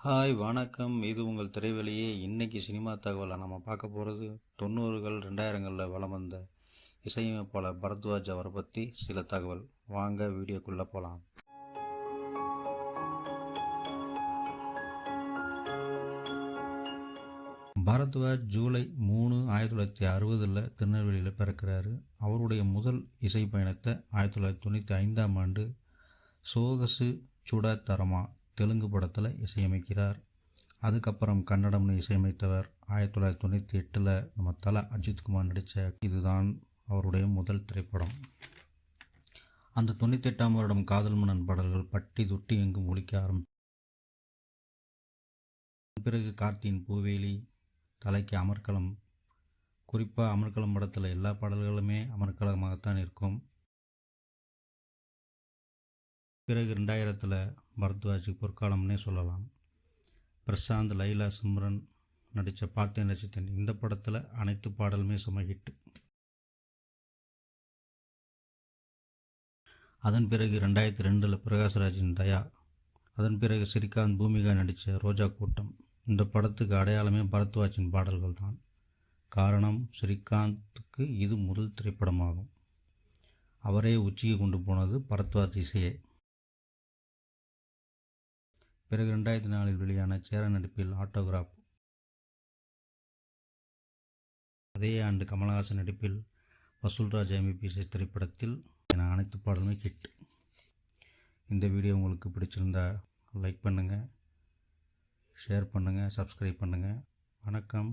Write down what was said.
Hi வணக்கம். இது உங்கள் திரைவெளியே. இன்னைக்கு சினிமா தகவலை நம்ம பார்க்க போகிறது 90கள் 2000களில் வலம் வந்த இசையமைப்பாளர் பரத்வாஜ் அவரை பற்றி சில தகவல். வாங்க வீடியோக்குள்ளே போகலாம். பரத்வாஜ் ஜூலை 3, 1960 திருநெல்வேலியில் பிறக்கிறாரு. அவருடைய முதல் இசை பயணத்தை 1995ஆம் ஆண்டு சோகசு சுட தரமா தெலுங்கு படத்தில் இசையமைக்கிறார். அதுக்கப்புறம் கன்னடம்னு இசையமைத்தவர் 1998 நம்ம தல அஜித்குமார் நடித்த இதுதான் அவருடைய முதல் திரைப்படம். அந்த 98ஆம் வருடம் காதல் மன்னன் பாடல்கள் பட்டி தொட்டி எங்கும் ஒலிக்க ஆரம்பித்தது. பிறகு கார்த்தியின் பூவேலி, தலைக்கு அமர்க்களம், குறிப்பாக அமர்க்களம் படத்தில் எல்லா பாடல்களுமே அமர்க்களமாகத்தான் இருக்கும். பிறகு 2000 பரத்வாஜுக்கு பொற்காலம்னே சொல்லலாம். பிரசாந்த், லைலா, சிம்ரன் நடித்த பார்த்தேன் ரசித்தேன் இந்த படத்தில் அனைத்து பாடலுமே சும ஹிட். அதன் பிறகு 2002 பிரகாஷ்ராஜின் தயா, அதன் பிறகு ஸ்ரீகாந்த், பூமிகா நடித்த ரோஜா கூட்டம். இந்த படத்துக்கு அடையாளமே பரத்வாஜின் பாடல்கள் தான். காரணம், ஸ்ரீகாந்துக்கு இது முதல் திரைப்படமாகும். அவரே உச்சிக்கு கொண்டு போனது பரத்வாஜ் இசையே. பிறகு 2004 வெளியான சேரன் நடிப்பில் ஆட்டோகிராஃப், அதே ஆண்டு கமலஹாசன் நடிப்பில் வசூல்ராஜ் MBBS திரைப்படத்தில் என அனைத்து பாடலுமே ஹிட். இந்த வீடியோ உங்களுக்கு பிடிச்சிருந்தா லைக் பண்ணுங்கள், ஷேர் பண்ணுங்கள், சப்ஸ்கிரைப் பண்ணுங்கள். வணக்கம்.